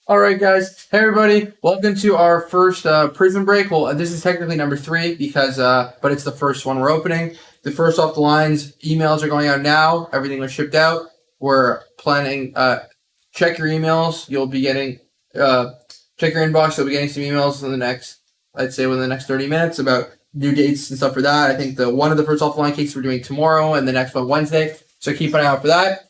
All right, guys. Hey, everybody. Welcome to our first Prizm break. Well, this is technically number 3 because, but it's the first one we're opening. The first off the lines emails are going out now. Everything was shipped out. We're planning. Check your emails. You'll be getting. Check your inbox. You'll be getting some emails in the next. I'd say within the next 30 minutes about new dates and stuff for that. I think one of the first off the line cakes we're doing tomorrow, and the next one Wednesday. So keep an eye out for that.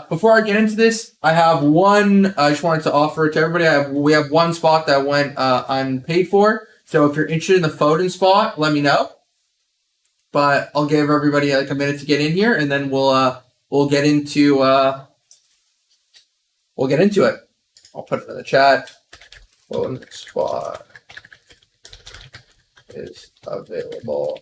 Before I get into this, I have one. I just wanted to offer it to everybody. We have one spot that went unpaid for. So if you're interested in the Foden spot, let me know. But I'll give everybody like a minute to get in here, and then we'll get into it. I'll put it in the chat. Foden spot is available.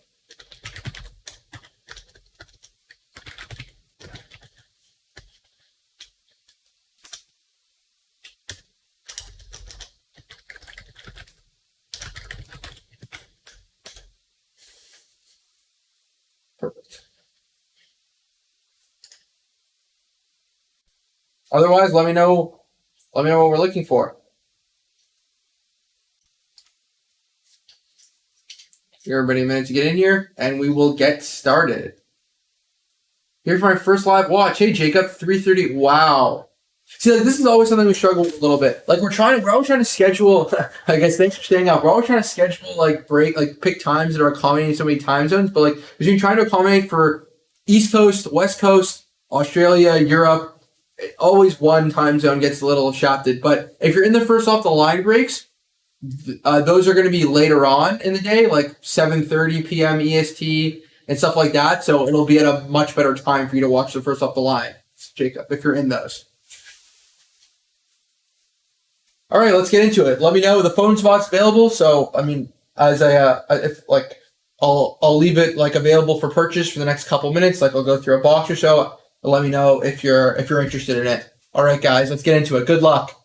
Perfect. Otherwise, let me know what we're looking for. Give everybody a minute to get in here, and we will get started. Here's my first live watch. Hey, Jacob, 3:30. Wow. See, like, this is always something we struggle with a little bit. Like, we're always trying to schedule. I guess thanks for staying up. We're always trying to schedule pick times that are accommodating so many time zones. But like, between trying to accommodate for East Coast, West Coast, Australia, Europe, always one time zone gets a little shafted. But if you're in the first off the line breaks, those are going to be later on in the day, like 7:30 p.m. EST and stuff like that. So it'll be at a much better time for you to watch the first off the line, Jacob, if you're in those. All right, let's get into it. Let me know the phone spot's available. So, I mean, as I'll leave it like available for purchase for the next couple minutes. Like I'll go through a box or so. Let me know if you're interested in it. All right, guys, let's get into it. Good luck.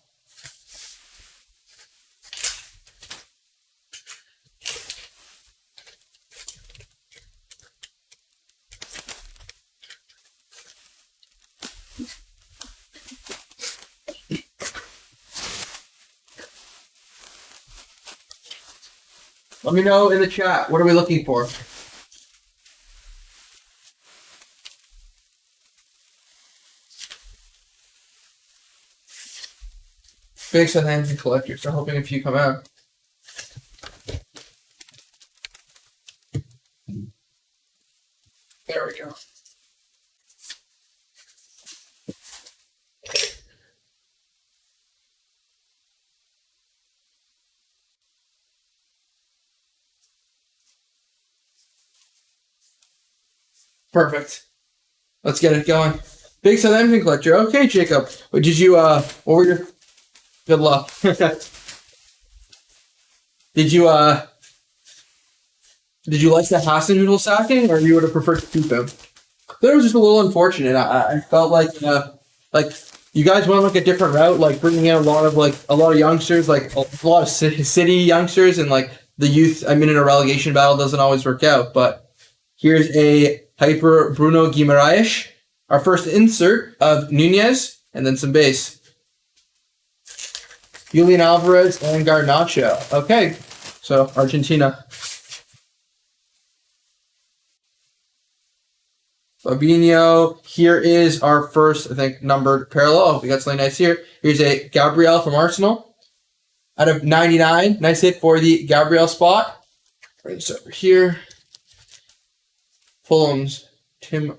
Let me know in the chat. What are we looking for? Big Southampton collectors. I'm hoping a few come out. There we go. Perfect. Let's get it going. Big Southampton collector. Okay, Jacob. Did you what were your good luck? Did you like the Hasenhüttl sacking, or you would have preferred to keep him? That was just a little unfortunate. I felt like you guys went like a different route, like bringing in a lot of youngsters, like a lot of city youngsters, and like the youth. I mean, in a relegation battle doesn't always work out. But here's a Hyper Bruno Guimaraes, our first insert of Nunez, and then some base. Julian Alvarez and Garnacho. Okay, so Argentina. Fabinho. Here is our first, I think, numbered parallel. Oh, we got something nice here. Here's a Gabriel from Arsenal. Out of 99. Nice hit for the Gabriel spot. Bring this over here. Fulham's Tim.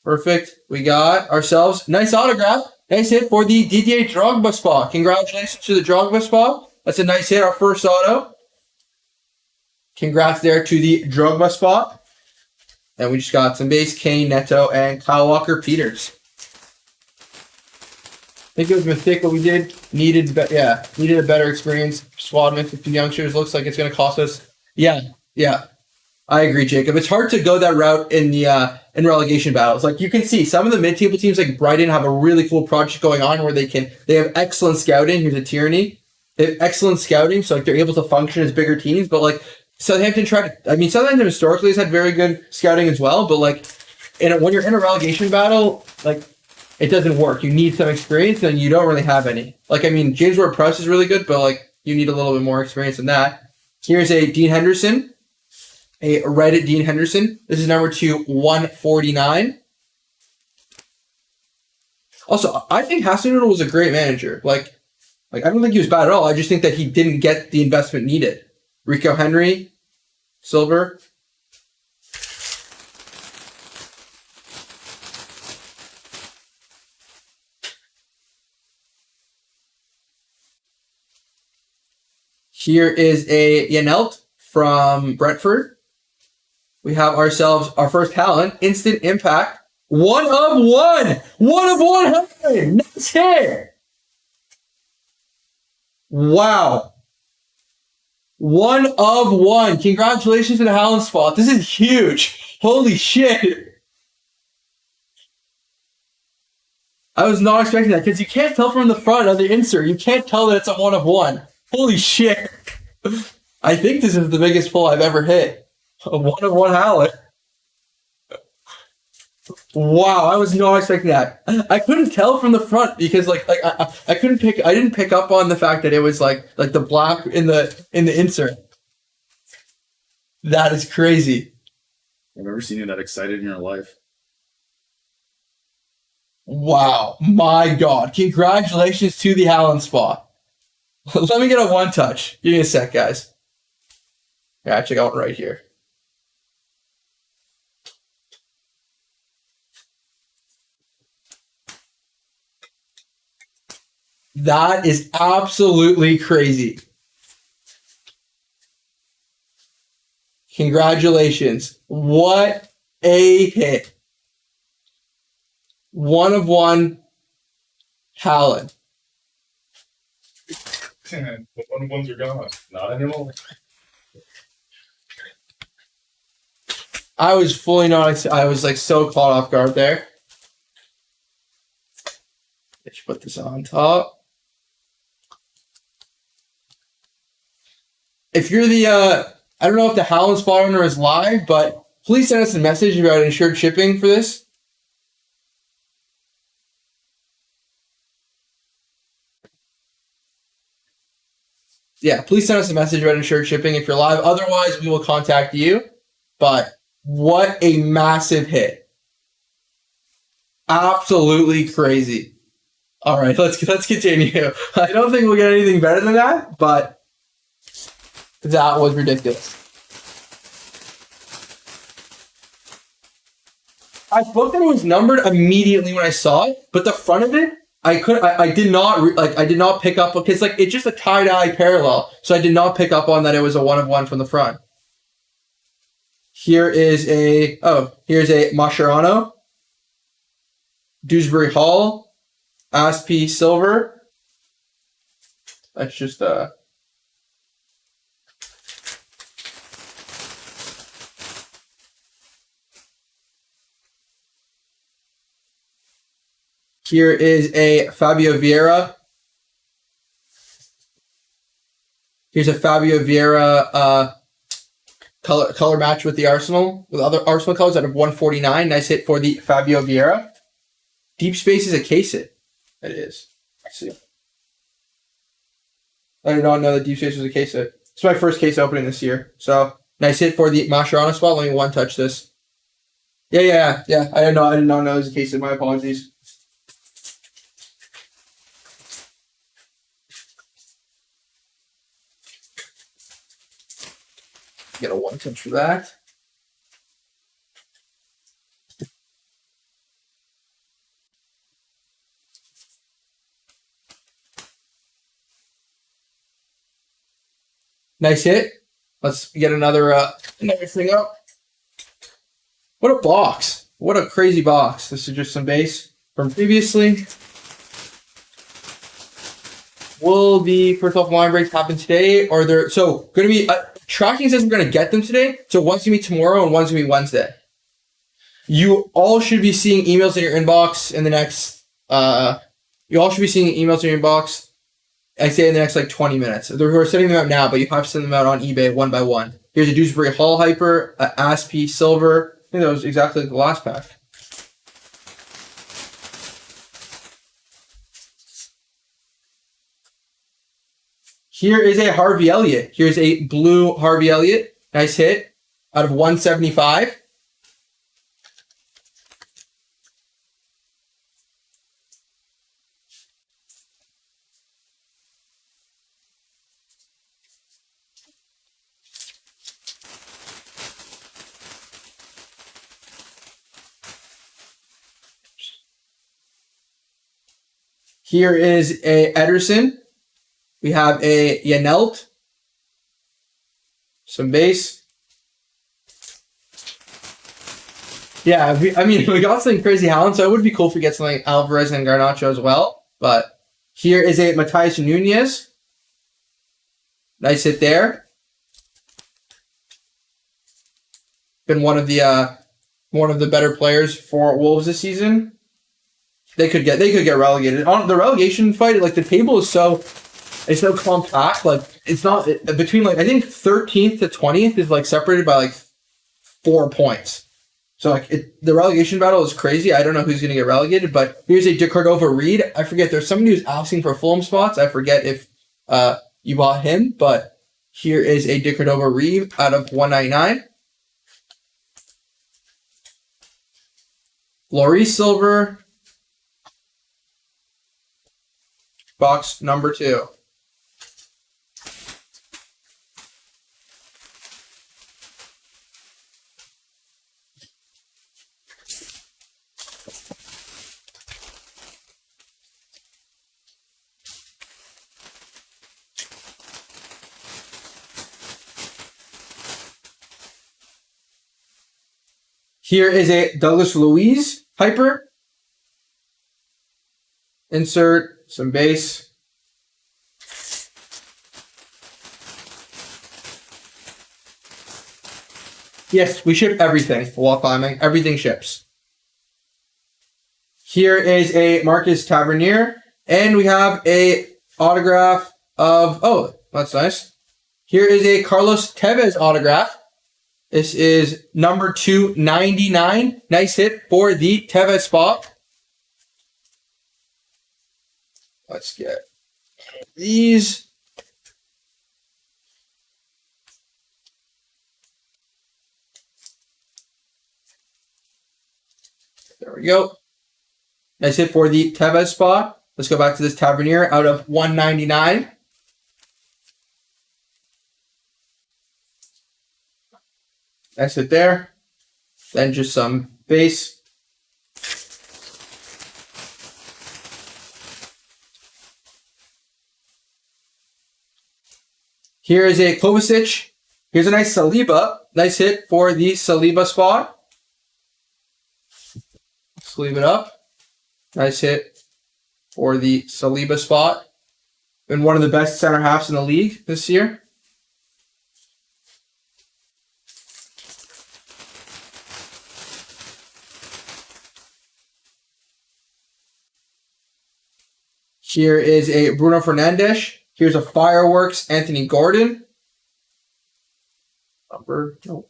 Perfect. We got ourselves nice autograph. Nice hit for the Didier Drogba spot. Congratulations to the Drogba spot. That's a nice hit. Our first auto. Congrats there to the Drogba spot. And we just got some base, Kane, Neto, and Kyle Walker-Peters. I think it was Mythical we did. Needed a better experience. Squad mix with 2 youngsters. Looks like it's going to cost us. Yeah. I agree, Jacob. It's hard to go that route in the in relegation battles. Like you can see some of the mid-table teams like Brighton have a really cool project going on where they have excellent scouting. Here's a Tierney. They have excellent scouting, so like they're able to function as bigger teams. But like Southampton Southampton historically has had very good scouting as well. But like when you're in a relegation battle, like it doesn't work. You need some experience, and you don't really have any. Like, I mean, James Ward-Prowse is really good, but like you need a little bit more experience than that. Here's a Dean Henderson, a Reddit Dean Henderson. This is number 2/149. Also, I think Hasenhüttl was a great manager. Like I don't think he was bad at all. I just think that he didn't get the investment needed. Rico Henry, silver. Here is a Janelt from Brentford. We have ourselves our first talent, instant impact. 1 of 1! 1 of 100! Nice hit! Wow. 1 of 1. Congratulations to the Haaland spot. This is huge. Holy shit. I was not expecting that because you can't tell from the front of the insert. You can't tell that it's a 1 of 1. Holy shit. I think this is the biggest pull I've ever hit. A 1 of 1 Haaland. Wow, I was not expecting that. I couldn't tell from the front because I didn't pick up on the fact that it was like the black in the insert. That is crazy. I've never seen you that excited in your life. Wow, my God. Congratulations to the Haaland spot. Let me get a one touch. Give me a sec, guys. Yeah, check out right here. That is absolutely crazy. Congratulations. What a hit. 1 of 1 Haaland. The 1 of 1s are gone. Not anymore. I was fully not. I was like so caught off guard there. Let's put this on top. If you're the, I don't know if the Haaland spot owner is live, but please send us a message about insured shipping for this. Yeah, please send us a message about insured shipping if you're live. Otherwise, we will contact you. But what a massive hit. Absolutely crazy. All right, let's continue. I don't think we'll get anything better than that, but that was ridiculous. I thought that it was numbered immediately when I saw it, but the front of it, I did not pick up because like it's just a tie-dye parallel, so I did not pick up on that it was a 1 of 1 from the front. Here's a Mascherano, Dewsbury Hall, Asp silver. That's just Here is a Fabio Vieira. Here's a Fabio Vieira color match with the Arsenal, with other Arsenal colors out of 149. Nice hit for the Fabio Vieira. Deep Space is a case hit. It is. I see. I did not know that Deep Space was a case hit. It's my first case opening this year. So nice hit for the Mascherano spot. Let me one touch this. Yeah. I did not know it was a case hit. My apologies. Get a one touch for that. Nice hit. Let's get another thing up. What a box. What a crazy box. This is just some base from previously. Will the first off line breaks happen today? Or they're so going to be tracking says we're going to get them today. So one's going to be tomorrow and one's going to be Wednesday. You all should be seeing emails in your inbox in the next. You all should be seeing emails in your inbox. I say in the next like 20 minutes. We're sending them out now, but you have to send them out on eBay one by one. Here's a Dewsbury Hall Hyper, Asp silver. I think that was exactly like the last pack. Here is a Harvey Elliott. Here's a blue Harvey Elliott. Nice hit out of 175. Here is a Ederson. We have a Yanelt. Some base. Yeah, we got something crazy Haaland, so it would be cool if we get something Alvarez and Garnacho as well. But here is a Matías Núñez. Nice hit there. Been one of the better players for Wolves this season. They could get relegated. On the relegation fight, like the table is so compact. Like it's not between like I think 13th to 20th is like separated by like 4 points. So like the relegation battle is crazy. I don't know who's going to get relegated, but here's a De Cordova-Reid. I forget. There's somebody who's asking for Fulham spots. I forget if you bought him, but here is a De Cordova-Reid out of 199. Laurie Silver. Box number 2. Here is a Douglas Luiz Hyper. Insert some base. Yes, we ship everything while climbing. Everything ships. Here is a Marcus Tavernier. And we have a autograph of... Oh, that's nice. Here is a Carlos Tevez autograph. This is number 299. Nice hit for the Tevez spot. Let's get these. There we go. Nice hit for the Tevez spot. Let's go back to this Tavernier out of 199. Nice hit there. Then just some base. Here is a Kovacic. Here's a nice Saliba. Nice hit for the Saliba spot. Sleeve it up. Nice hit for the Saliba spot. Been one of the best center halves in the league this year. Here is a Bruno Fernandes. Here's a Fireworks Anthony Gordon. No.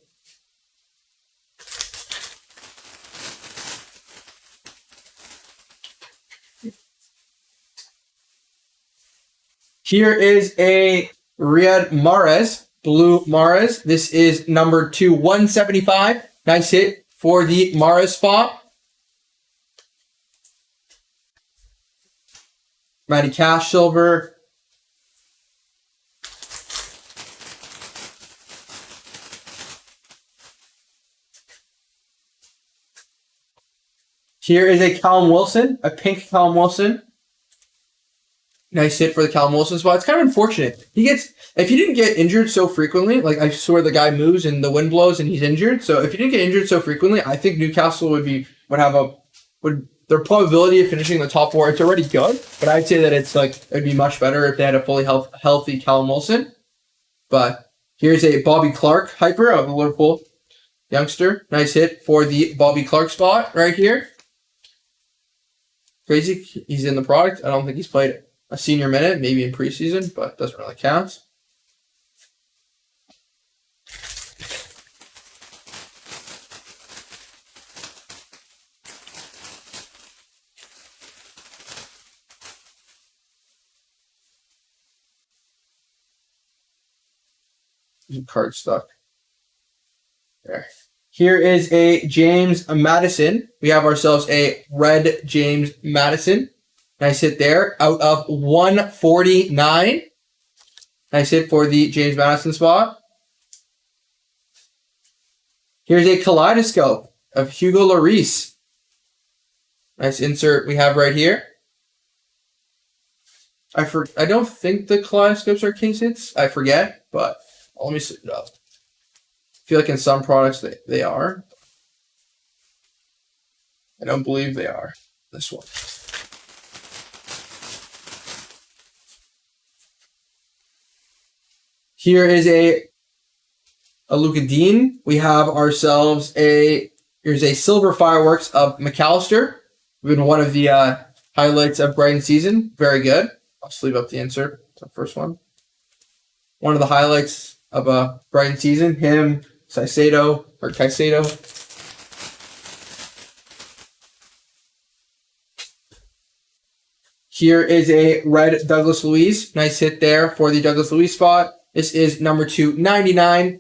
Here is a Riyad Mahrez, blue Mahrez. This is number 175. Nice hit for the Mahrez spot. Matty Cash silver. Here is a Callum Wilson, a pink Callum Wilson. Nice hit for the Callum Wilson spot. It's kind of unfortunate. If he didn't get injured so frequently, like I swear the guy moves and the wind blows and he's injured. So if he didn't get injured so frequently, I think Newcastle would their probability of finishing the top 4, it's already good, but I'd say that it'd be much better if they had a fully healthy Callum Wilson. But here's a Bobby Clark hyper of the Liverpool youngster. Nice hit for the Bobby Clark spot right here. Crazy, he's in the product. I don't think he's played a senior minute, maybe in preseason, but doesn't really count. card stuck. There. Here is a James Madison. We have ourselves a red James Madison. Nice hit there. Out of 149. Nice hit for the James Madison spot. Here's a kaleidoscope of Hugo Lloris. Nice insert we have right here. I don't think the kaleidoscopes are case hits. I forget, but let me set it up. I feel like in some products they are. I don't believe they are. This one. Here is a Luka Dean. We have ourselves here's a silver fireworks of McAllister. Been one of the highlights of Brighton season. Very good. I'll sleeve up the insert. It's the first one. One of the highlights of Brighton season. Him, Caicedo. Here is a red Douglas Luiz. Nice hit there for the Douglas Luiz spot. This is number 299.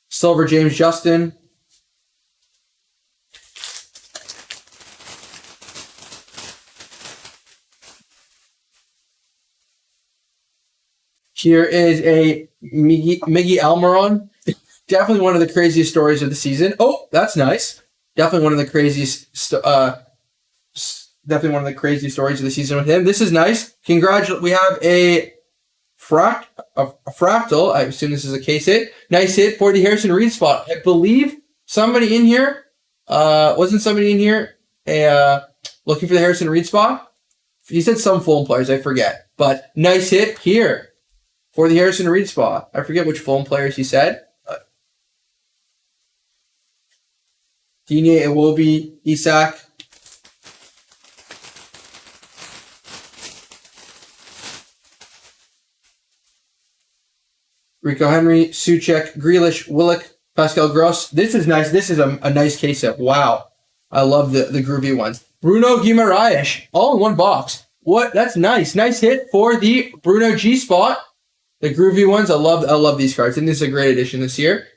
Silver James Justin. Here is a Miggy Almiron. Definitely one of the craziest stories of the season. Oh, that's nice. Definitely one of the craziest stories of the season with him. This is nice. Congratulations. We have a fractal. I assume this is a case hit. Nice hit for the Harrison Reed spot. I believe somebody in here, wasn't somebody in here looking for the Harrison Reed spot? He said some Fulham players, I forget. But nice hit here for the Harrison Reed spot. I forget which Fulham players he said. Digne, Iwobi, Isak. Rico Henry, Suchek, Grealish, Willock, Pascal Gross. This is nice. This is a nice case set. Wow. I love the groovy ones. Bruno Guimaraes, all in one box. What? That's nice. Nice hit for the Bruno G spot. The groovy ones. I love these cards. And this is a great addition this year.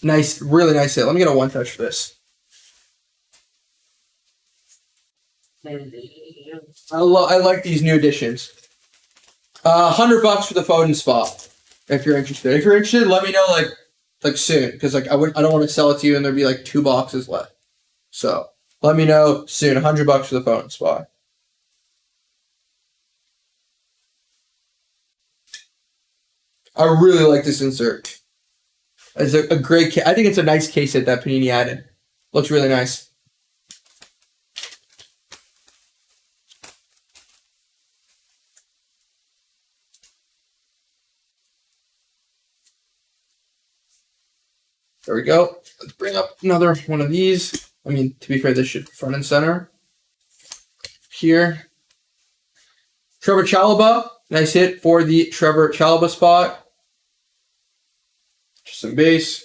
Nice, really nice hit. Let me get a one touch for this. I like these new additions. $100 for the Foden spot. If you're interested, let me know like soon, because I don't want to sell it to you and there'd be like 2 boxes left. So let me know soon. $100 for the Foden spot. I really like this insert. It's a great case. I think it's a nice case set that Panini added. Looks really nice. There we go. Let's bring up another one of these. I mean, to be fair, this should be front and center. Here. Trevor Chalobah. Nice hit for the Trevor Chalobah spot. Just some base.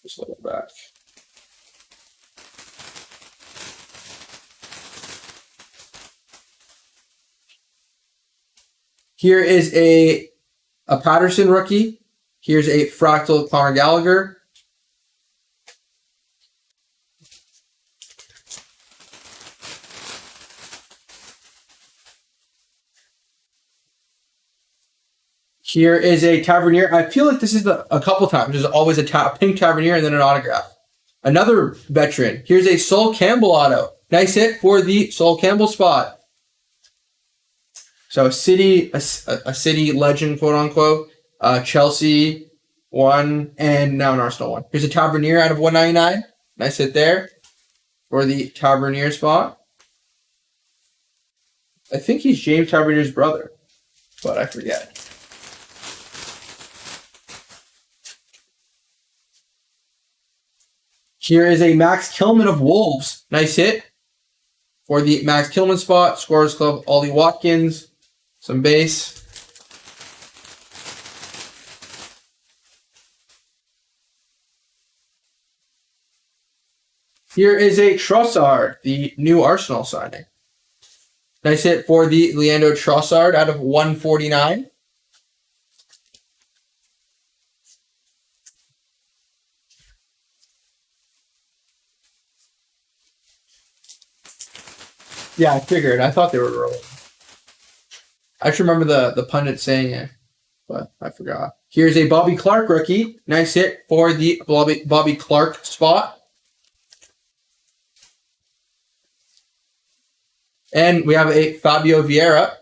Just a little back. Here is a Patterson rookie. Here's a fractal Conor Gallagher. Here is a Tavernier. I feel like this is a couple times. There's always a pink Tavernier and then an autograph. Another veteran. Here's a Sol Campbell auto. Nice hit for the Sol Campbell spot. So a city legend, quote unquote. Chelsea one, and now an Arsenal one. Here's a Tavernier out of 199. Nice hit there for the Tavernier spot. I think he's James Tavernier's brother, but I forget. Here is a Max Kilman of Wolves. Nice hit. For the Max Kilman spot, Scorers Club, Ollie Watkins. Some base. Here is a Trossard, the new Arsenal signing. Nice hit for the Leandro Trossard out of 149. Yeah, I figured. I thought they were rolling. I actually remember the pundit saying it, but I forgot. Here's a Bobby Clark rookie. Nice hit for the Bobby Clark spot. And we have a Fabio Vieira.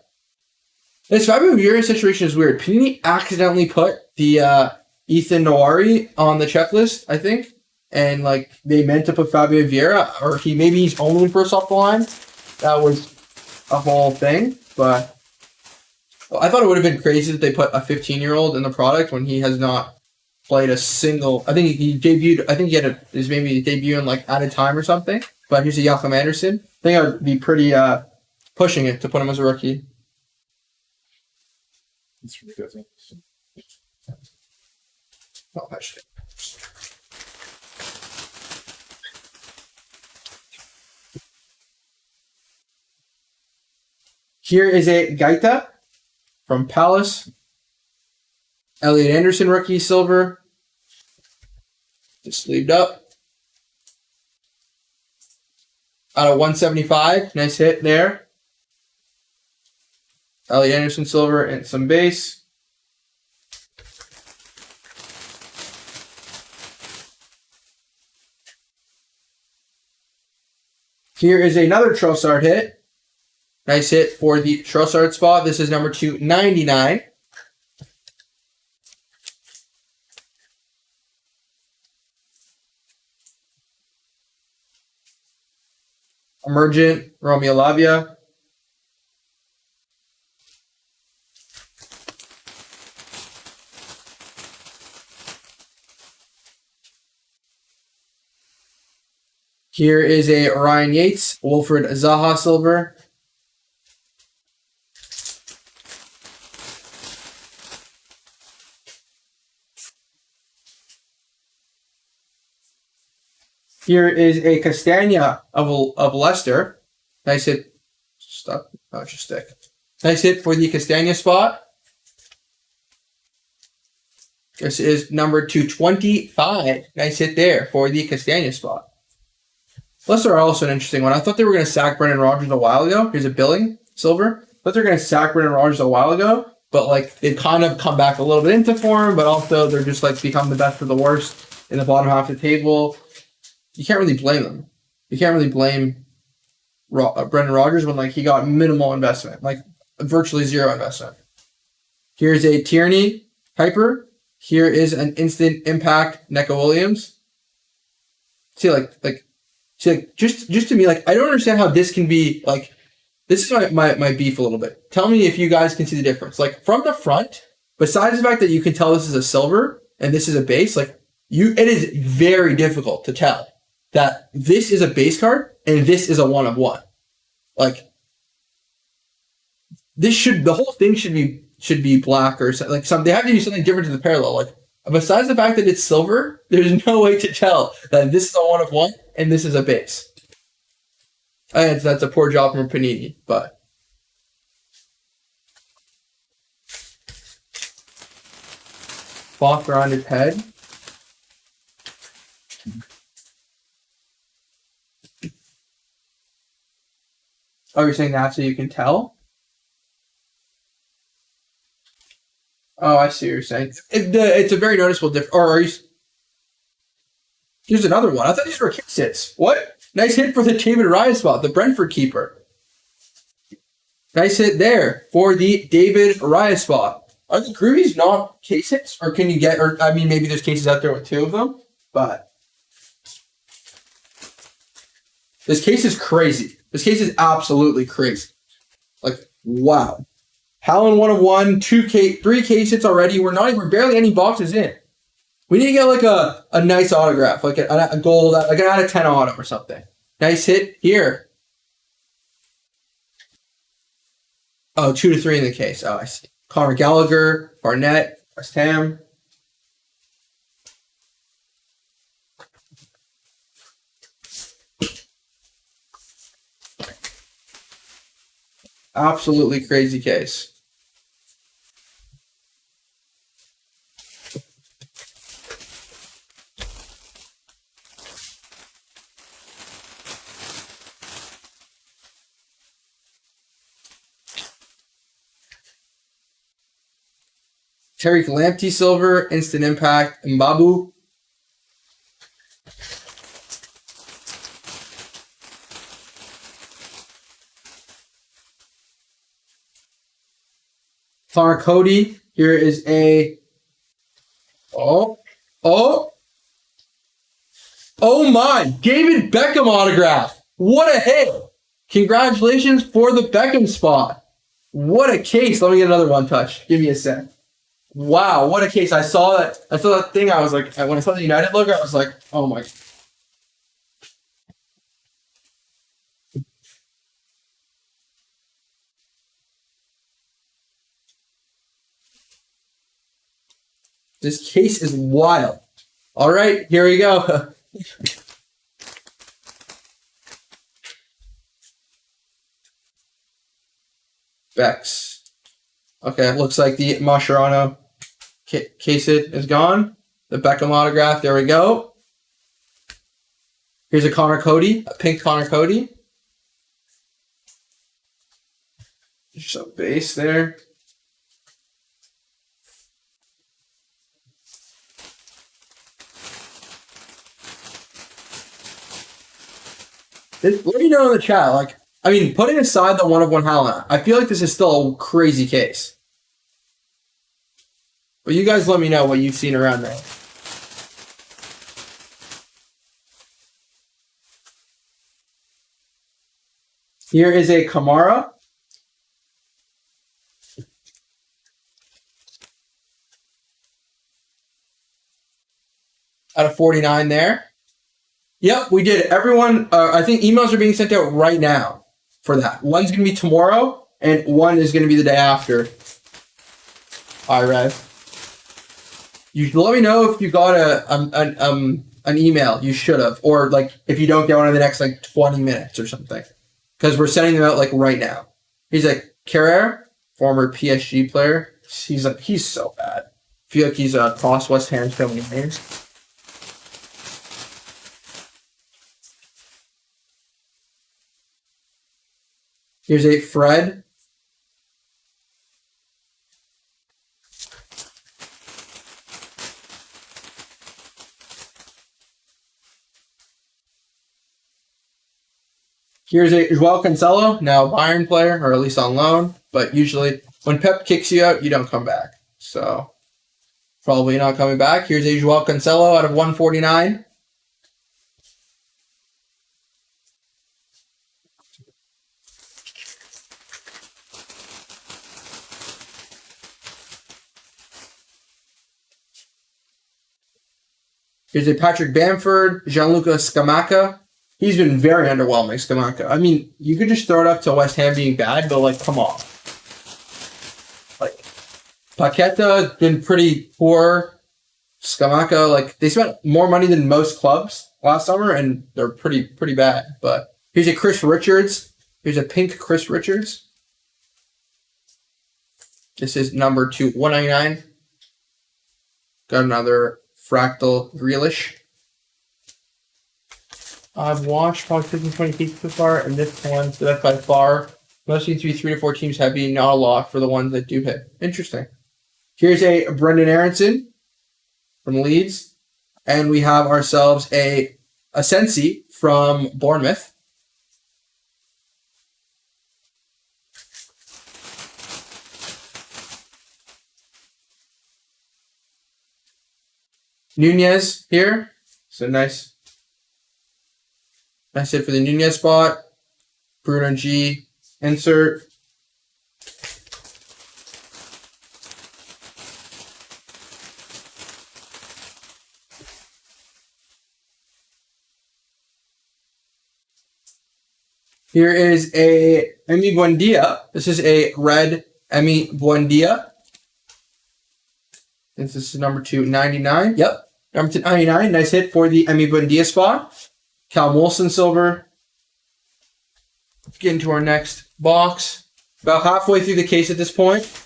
This Fabio Vieira situation is weird. Panini accidentally put the Ethan Nowari on the checklist, I think. And like they meant to put Fabio Vieira, or he's only first off the line. That was a whole thing. But I thought it would have been crazy that they put a 15-year-old in the product when he has not played a single. I think he debuted. I think he had maybe debuting like at a time or something. But here's a Joachim Andersen. I think I would be pretty pushing it to put him as a rookie. It's ridiculous. Oh, actually. Here is a Gaita from Palace. Elliot Anderson rookie silver. Just sleeved up. Out of 175. Nice hit there. Elliot Anderson silver and some base. Here is another Trossard hit. Nice hit for the Trossard spot. This is number 299. Emergent, Romeo Lavia. Here is a Ryan Yates, Wilfred Zaha silver. Here is a Castagna of Leicester. Nice hit. Stop. Oh, it's your stick. Nice hit for the Castagna spot. This is number 225. Nice hit there for the Castagna spot. Leicester are also an interesting one. I thought they were going to sack Brendan Rodgers a while ago. Here's a Billing silver. I thought they were going to sack Brendan Rodgers a while ago, but like they've kind of come back a little bit into form, but also they're just like become the best for the worst in the bottom half of the table. You can't really blame them. You can't really blame Brendan Rodgers when like he got minimal investment, like virtually zero investment. Here's a Tierney Hyper. Here is an instant impact Neco Williams. See, just to me, like I don't understand how this can be like. This is my beef a little bit. Tell me if you guys can see the difference. Like from the front, besides the fact that you can tell this is a silver and this is a base, like it is very difficult to tell that this is a base card and this is a 1/1. Like the whole thing should be black or like something. They have to do something different to the parallel. Like besides the fact that it's silver, there's no way to tell that this is a 1/1 and this is a base. And that's a poor job from Panini, but Faulkner on his head. Oh, you're saying that so you can tell? Oh, I see what you're saying. It's a very noticeable difference. Or are you? Here's another one. I thought these were kick hits. What? Nice hit for the David Raya spot, the Brentford keeper. Nice hit there for the David Raya spot. Are the Groovies not case hits? Or can you get, or I mean, maybe there's cases out there with two of them, but this case is crazy. This case is absolutely crazy. Like, wow. Howland 1/1, 3 case hits already. We're barely any boxes in. We need to get like a nice autograph, like a gold, like an out of 10 auto or something. Nice hit here. Oh, 2 to 3 in the case. Oh, I see. Conor Gallagher, Barnett, West Ham. Absolutely crazy case. Tariq Lamptey silver, instant impact, Mbabu. Connor Cody. Here is a oh my, David Beckham autograph. What a hit. Congratulations for the Beckham spot. What a case. Let me get another one touch. Give me a sec. Wow, what a case. I saw that thing. I was like, when I saw the United logo, I was like, oh my. This case is wild. All right, here we go. Bex. Okay, looks like the Mascherano case it is gone. The Beckham autograph, there we go. Here's a Connor Cody, a pink Connor Cody. Just a base there. Let me know in the chat. Like, I mean, putting aside the 1/1 Haaland, I feel like this is still a crazy case. But you guys let me know what you've seen around there. Here is a Kamara. Out of 49 there. Yep, we did. Everyone, I think emails are being sent out right now for that. One's going to be tomorrow, and one is going to be the day after. All right, Rev. You let me know if you got an email. You should have, or like if you don't get one in the next like 20 minutes or something, because we're sending them out like right now. He's like Carrere, former PSG player. He's so bad. I feel like he's cross West Ham so many names. Here's a Fred. Here's a Joao Cancelo, now Bayern player, or at least on loan. But usually when Pep kicks you out, you don't come back. So probably not coming back. Here's a Joao Cancelo out of 149. Here's a Patrick Bamford, Gianluca Scamacca. He's been very underwhelming, Scamacca. I mean, you could just throw it up to West Ham being bad, but like, come on. Like, Paqueta been pretty poor. Scamacca, like, they spent more money than most clubs last summer, and they're pretty bad. But here's a Chris Richards. Here's a pink Chris Richards. This is number 199. Got another Fractal Grealish. I've watched probably 15, 20 cases so far, and this one, so that's by far. Most seems to be 3 to 4 teams heavy, not a lot for the ones that do hit. Interesting. Here's a Brendan Aronson from Leeds. And we have ourselves a Sensi from Bournemouth. Nunez here. So nice hit for the Nunez spot. Bruno G. Insert. Here is a Emi Buendia. This is a red Emi Buendia. This is number 299. Yep. Number 299. Nice hit for the Emi Buendia spot. Cal Molson silver. Let's get into our next box. About halfway through the case at this point.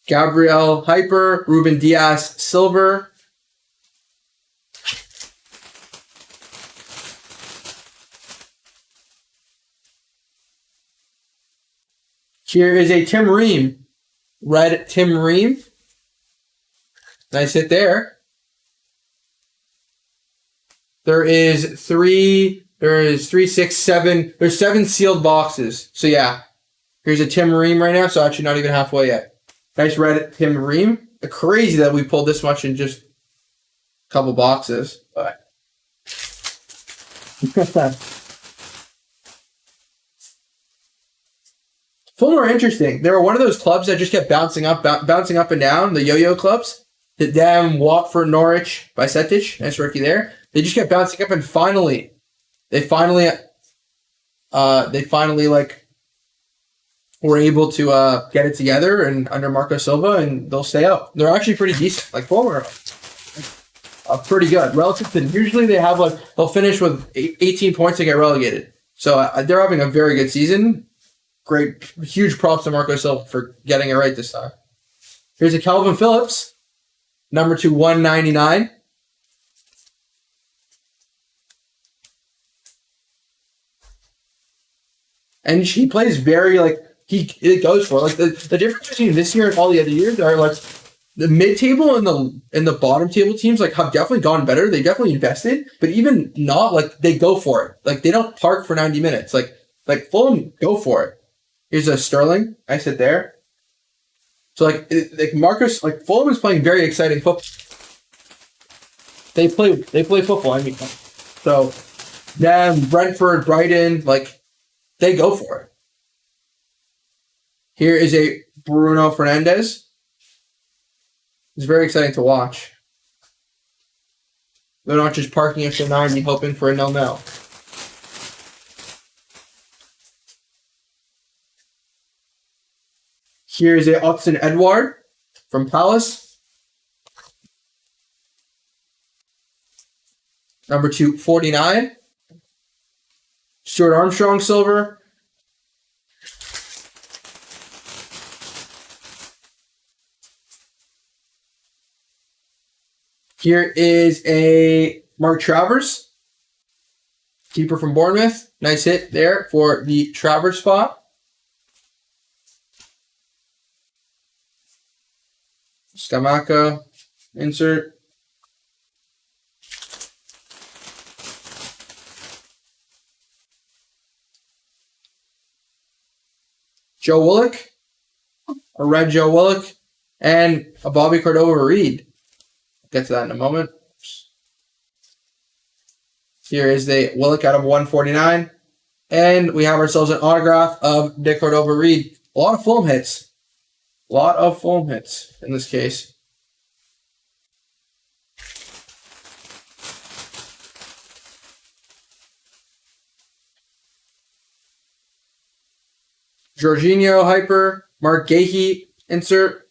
Gabriel Hyper, Ruben Diaz silver. Here is a Tim Ream, red Tim Ream. Nice hit there. There's 7 sealed boxes. So yeah, here's a Tim Ream right now, so actually not even halfway yet. Nice red Tim Ream. Crazy that we pulled this much in just a couple boxes. But Fulham are interesting. They were one of those clubs that just kept bouncing up and down. The yo-yo clubs. The damn Watford, Norwich by Setic. Nice rookie there. They just kept bouncing up, and they finally were able to get it together and under Marco Silva, and they'll stay up. They're actually pretty decent. Like Fulham are pretty good relative to usually they'll finish with 18 points and get relegated. So they're having a very good season. Great, huge props to Marco Silva for getting it right this time. Here's a Calvin Phillips, number 199. And he plays very it goes for it. The difference between this year and all the other years are the mid-table and the bottom table teams have definitely gone better. They definitely invested, but even not they go for it. They don't park for 90 minutes. Fulham go for it. Here's a Sterling. I sit there. So Marcus Fulham is playing very exciting football. They play football. I mean, so them Brentford, Brighton, they go for it. Here is a Bruno Fernandes. It's very exciting to watch. They're not just parking after 90 hoping for a 0-0. Here is a Odsonne Edouard from Palace. Number 249. Stuart Armstrong silver. Here is a Mark Travers, keeper from Bournemouth. Nice hit there for the Travers spot. Scamacca insert. Joe Willock, a red Joe Willock, and a Bobby Cordova-Reid. Get to that in a moment. Here is the Willock out of 149. And we have ourselves an autograph of Dick Cordova-Reid. A lot of Fulham hits. A lot of Fulham hits in this case. Jorginho hyper. Mark Gahey insert.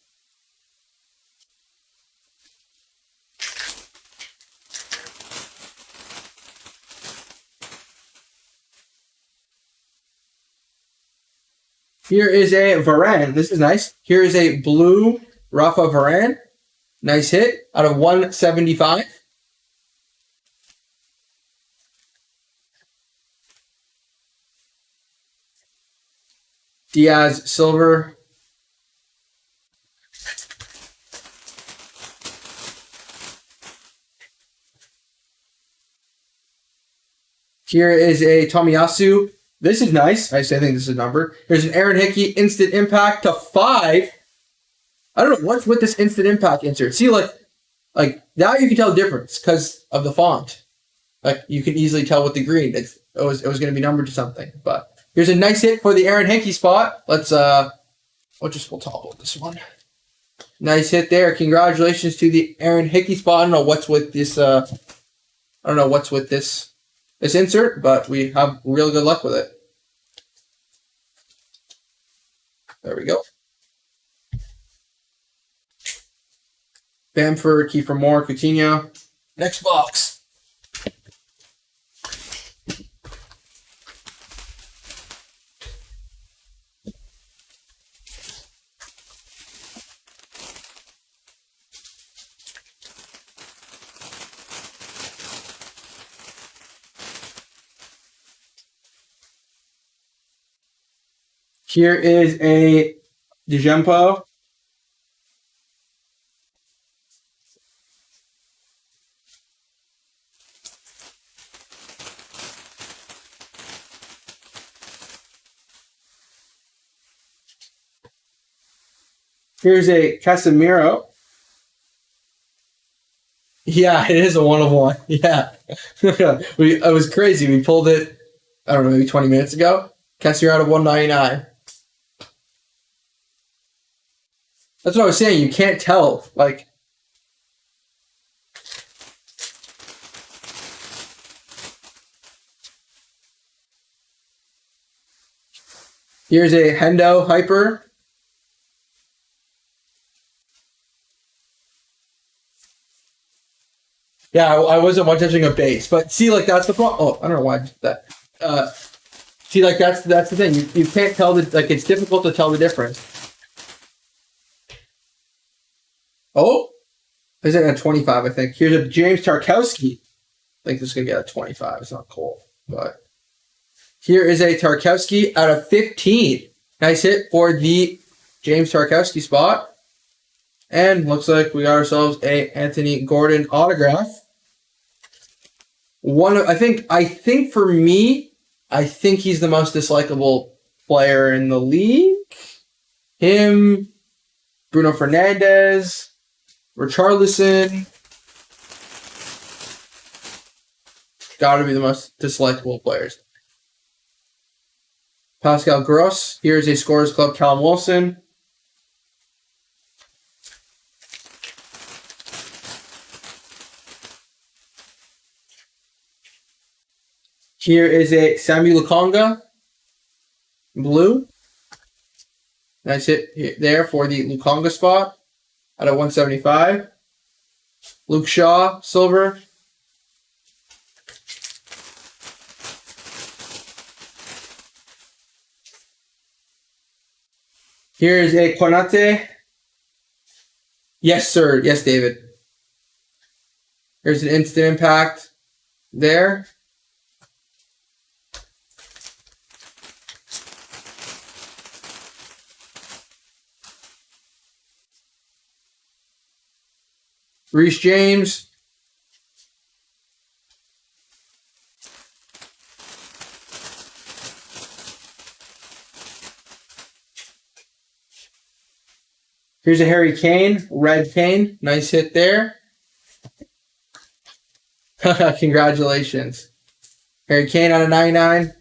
Here is a Varane. This is nice. Here is a blue Rafa Varane. Nice hit out of 175. Diaz silver. Here is a Tomiyasu. This is nice. I think this is a number. Here's an Aaron Hickey instant impact to 5. I don't know what's with this instant impact insert. See, now you can tell the difference because of the font. Like you can easily tell with the green, it was going to be numbered to something. But here's a nice hit for the Aaron Hickey spot. We'll topple this one. Nice hit there. Congratulations to the Aaron Hickey spot. I don't know what's with this. I don't know what's with this insert, but we have real good luck with it. There we go. Bamford, Kiefer Moore, Coutinho. Next box. Here is a DeJempo. Here's a Casemiro. Yeah, it is a 1 of 1. Yeah. It was crazy. We pulled it, I don't know, maybe 20 minutes ago. Casemiro out of 199. That's what I was saying. You can't tell. Like, here's a Hendo Hyper. Yeah, I wasn't one touching a base, but see, like that's the problem. Oh, I don't know why I did that. See, like that's the thing. You can't tell like it's difficult to tell the difference. Oh, is it at 25? I think here's a James Tarkowski. I think this is gonna get a 25. It's not cool, but here is a Tarkowski out of 15. Nice hit for the James Tarkowski spot. And looks like we got ourselves a Anthony Gordon autograph. I think for me, I think he's the most dislikable player in the league. Him, Bruno Fernandes, Richarlison. Got to be the most dislikable players. Pascal Gross. Here's a Scorers Club Callum Wilson. Here is a Samuel Lukonga, blue. Nice hit there for the Lukonga spot out of 175. Luke Shaw, silver. Here is a Konate. Yes, sir. Yes, David. Here's an instant impact there. Reece James. Here's a Harry Kane, red Kane. Nice hit there. Congratulations. Harry Kane out of 99.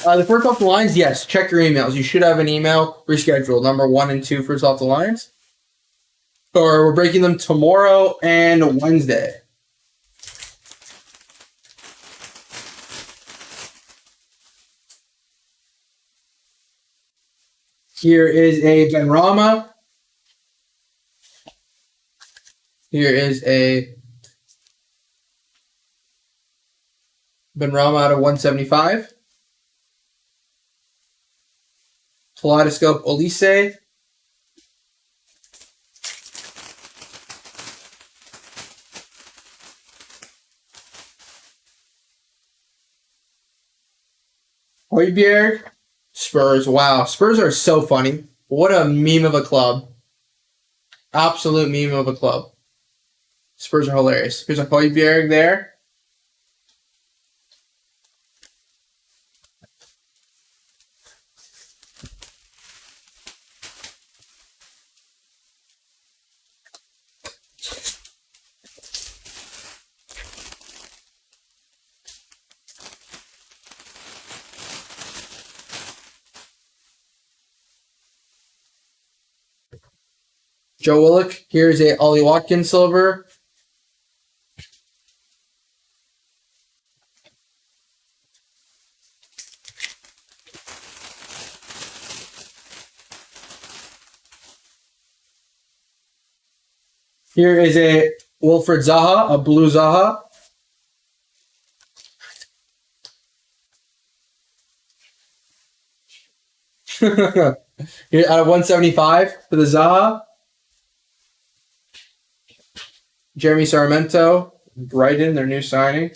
The first off the lines, yes. Check your emails. You should have an email rescheduled. Number 1 and 2 first off the lines. Or we're breaking them tomorrow and Wednesday. Here is a Benrahma. Here is a Benrahma out of 175. Kaleidoscope Olise. Højbjerg. Spurs. Wow. Spurs are so funny. What a meme of a club. Absolute meme of a club. Spurs are hilarious. Here's a Højbjerg there. Joe Willock. Here's a Ollie Watkins silver. Here is a Wilfred Zaha, a blue Zaha. Here out of 175 for the Zaha. Jeremy Sarmiento, Brighton, their new signing.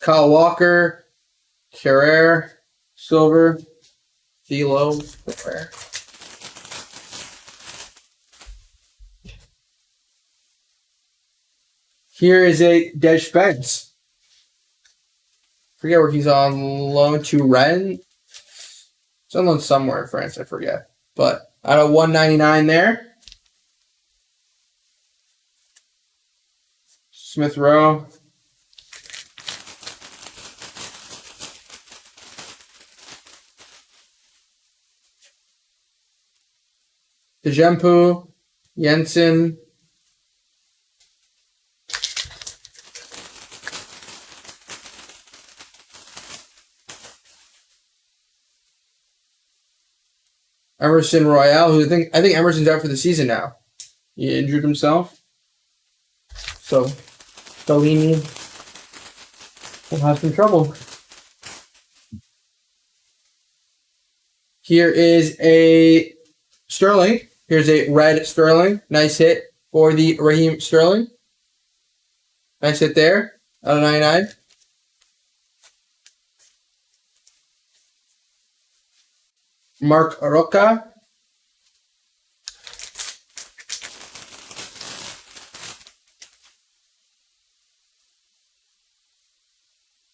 Kyle Walker, Carrere, silver, Philo, Carrere. Here is a Des Spence. Forget where he's on loan to Rennes. It's on loan somewhere in France, I forget. But out of 199 there. Smith Rowe. Dejempu, Jensen. Emerson Royale, who I think Emerson's out for the season now. He injured himself. So Bellini will have some trouble. Here is a Sterling. Here's a red Sterling. Nice hit for the Raheem Sterling. Nice hit there. Out of 99. Mark Roca.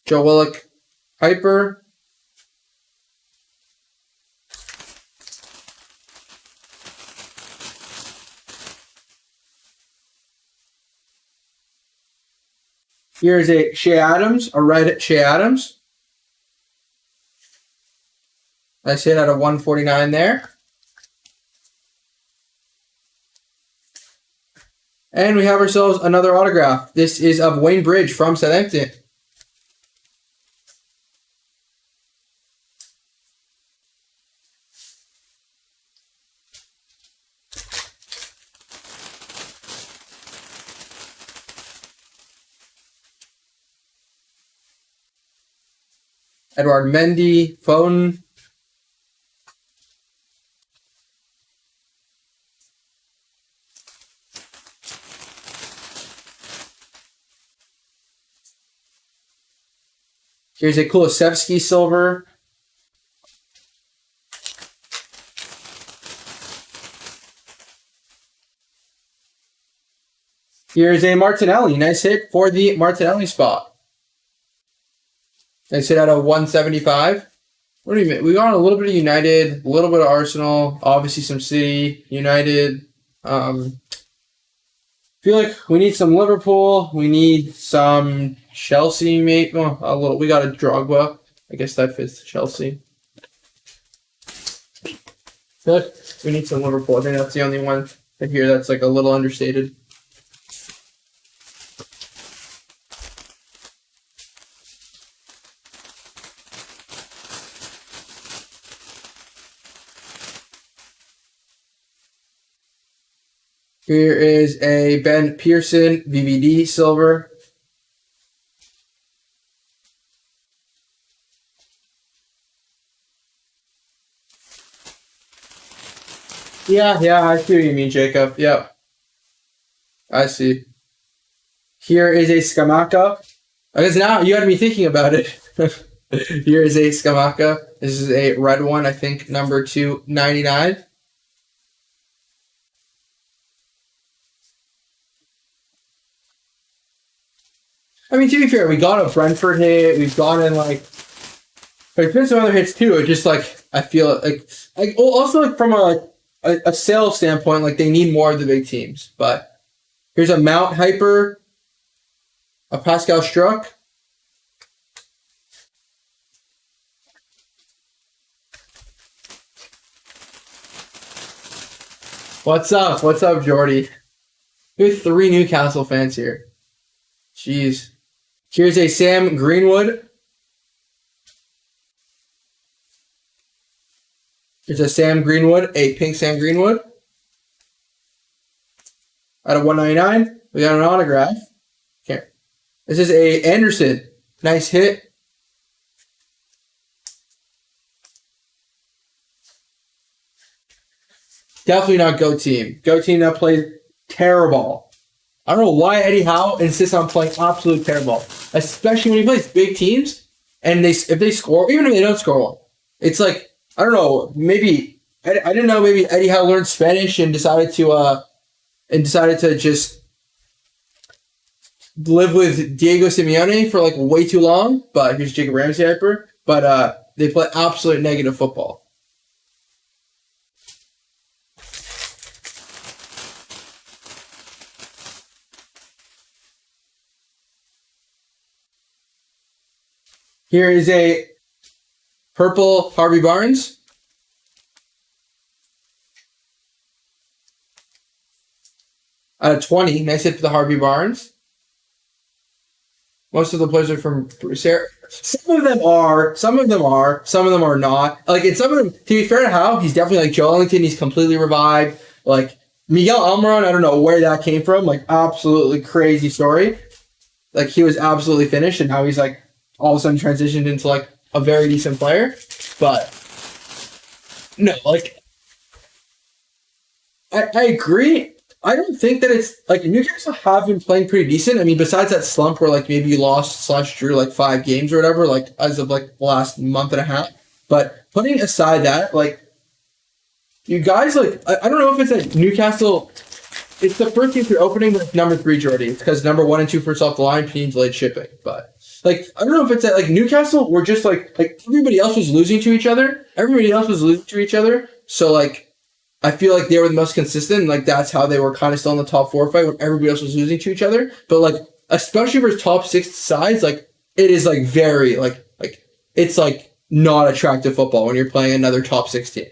Joe Willock. Hyper. Here's a Shea Adams, a red Shea Adams. Nice hit out of 149 there. And we have ourselves another autograph. This is of Wayne Bridge from Southampton. Edouard Mendy, Foden. Here's a Kulusevski silver. Here's a Martinelli. Nice hit for the Martinelli spot. Nice hit out of 175. What do you mean? We got a little bit of United, a little bit of Arsenal, obviously some City, United. Feel like we need some Liverpool. We need some Chelsea, mate. Oh, a little. We got a Drogba. I guess that fits Chelsea. Feel like we need some Liverpool. I think that's the only one here that's like a little understated. Here is a Ben Pearson VVD silver. Yeah, I see what you mean, Jacob. Yep. I see. Here is a Scamacca. I guess now you had me thinking about it. Here is a Scamacca. This is a red one, I think, number 299. I mean, to be fair, we got a Brentford hit. We've gotten like there's been some other hits too. It's just like I feel like also like from a sales standpoint, like they need more of the big teams. But here's a Mount Hyper, a Pascal Struck, What's up? What's up, Jordy? We have 3 Newcastle fans here. Jeez. Here's a Sam Greenwood. Here's a Sam Greenwood, a pink Sam Greenwood. Out of 199, we got an autograph. Okay. This is a Anderson. Nice hit. Definitely not Go Team. Go Team that plays terrible. I don't know why Eddie Howe insists on playing absolute terrible, especially when he plays big teams and if they score, even if they don't score one. It's like, I don't know, maybe I didn't know, maybe Eddie Howe learned Spanish and decided to just live with Diego Simeone for like way too long. But here's Jacob Ramsey hyper. But they play absolute negative football. Here is a purple Harvey Barnes. Out of 20. Nice hit for the Harvey Barnes. Most of the players are from Sarah. Some of them are, some of them are not. Like, in some of them, to be fair to Howe, he's definitely like Joe Ellington, he's completely revived. Like, Miguel Almiron, I don't know where that came from. Like, absolutely crazy story. Like, he was absolutely finished, and now he's like, all of a sudden transitioned into like a very decent player. But no, like I agree. I don't think that it's like Newcastle have been playing pretty decent. I mean, besides that slump where like maybe you lost / drew like 5 games or whatever, like as of like the last month and a half. But putting aside that, like you guys, like I don't know if it's like Newcastle. It's the first team you're opening with number 3 Jordy. It's because number 1 and 2 first off the line, Panini delayed shipping. But like I don't know if it's that like Newcastle were just like everybody else was losing to each other. So like I feel like they were the most consistent. And, like that's how they were kind of still in the top 4 fight when everybody else was losing to each other. But like especially for top 6 sides, like it is like very like it's like not attractive football when you're playing another top 6 team.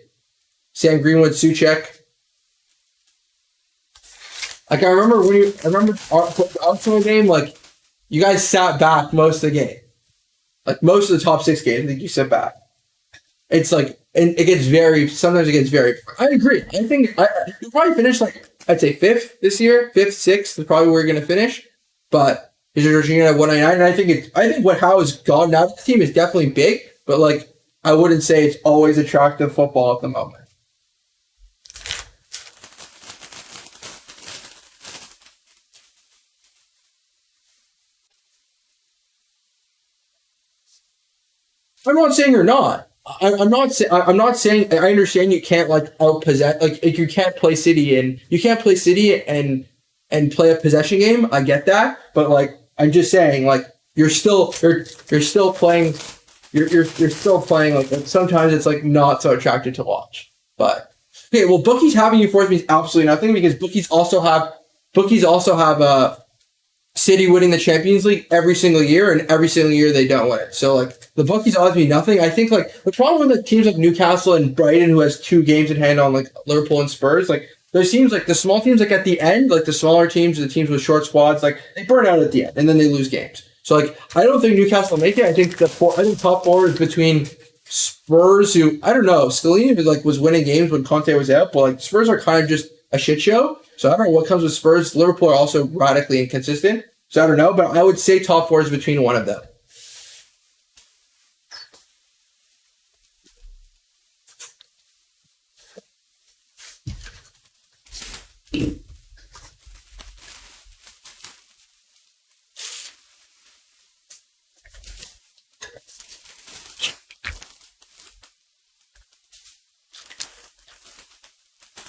Sam Greenwood, Souček. Like I remember the Arsenal game, like you guys sat back most of the game. Like most of the top 6 games, I think you sit back. It's like, and it gets sometimes it gets very, I agree. I think you'll probably finish like, I'd say 5th this year, 5th, 6th is probably where you're going to finish. But is Jorginho at 199? And I think what Howe has gotten out of the team is definitely big, but like, I wouldn't say it's always attractive football at the moment. I'm not saying you're not. I'm not saying. I understand you can't like outpossess. Like you can't play City and play a possession game. I get that, but like I'm just saying, like you're still playing. You're still playing. Like sometimes it's like not so attractive to watch. But okay, well, bookies having you fourth means absolutely nothing because bookies also have City winning the Champions League every single year, and every single year they don't win it. So like the bookies odds mean nothing. I think like the problem with the teams like Newcastle and Brighton, who has 2 games in hand on like Liverpool and Spurs, like those teams, like the small teams, like at the end, like the smaller teams, the teams with short squads, like they burn out at the end and then they lose games. So like I don't think Newcastle will make it. I think top 4 is between Spurs, who I don't know, Scalini like was winning games when Conte was out, but like Spurs are kind of just a shit show. So I don't know what comes with Spurs. Liverpool are also radically inconsistent. So I don't know, but I would say top 4 is between one of them.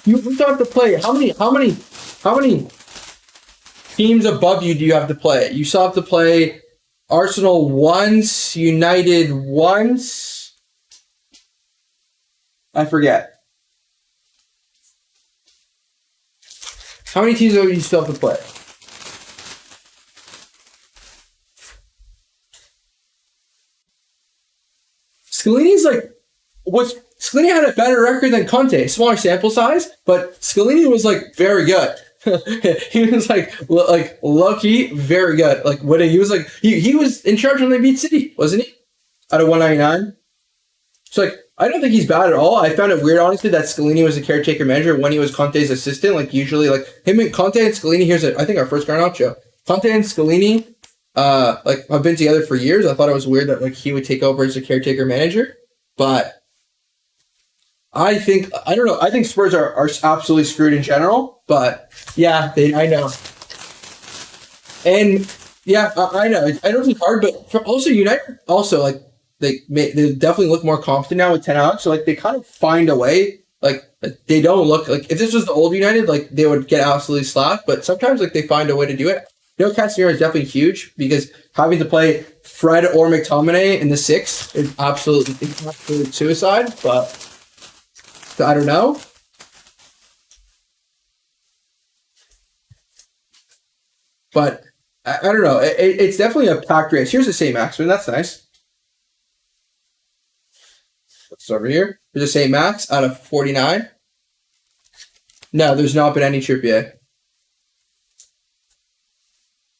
You still have to play. How many teams above you do you have to play? You still have to play Arsenal once, United once. I forget. How many teams do you still have to play? Scalini's like Scalini had a better record than Conte, smaller sample size, but Scalini was like very good. He was like low key very good. Like winning, he was like he was in charge when they beat City, wasn't he? Out of 199. So like I don't think he's bad at all. I found it weird honestly that Scalini was a caretaker manager when he was Conte's assistant. Like usually like him and Conte and Scalini. I think our first Garnacho. Conte and Scalini like have been together for years. I thought it was weird that like he would take over as a caretaker manager, but I think Spurs are absolutely screwed in general, but yeah, I know. And yeah, I know. I know it's hard, but also United also like they definitely look more confident now with Ten Hag, so like they kind of find a way. Like they don't look like if this was the old United, like they would get absolutely slapped, but sometimes like they find a way to do it. Casemiro is definitely huge because having to play Fred or McTominay in the 6 is absolute suicide, but I don't know. But I don't know. It's definitely a packed race. Here's the same Maxman. That's nice. What's over here? There's a St. Max out of 49. No, there's not been any Trippier.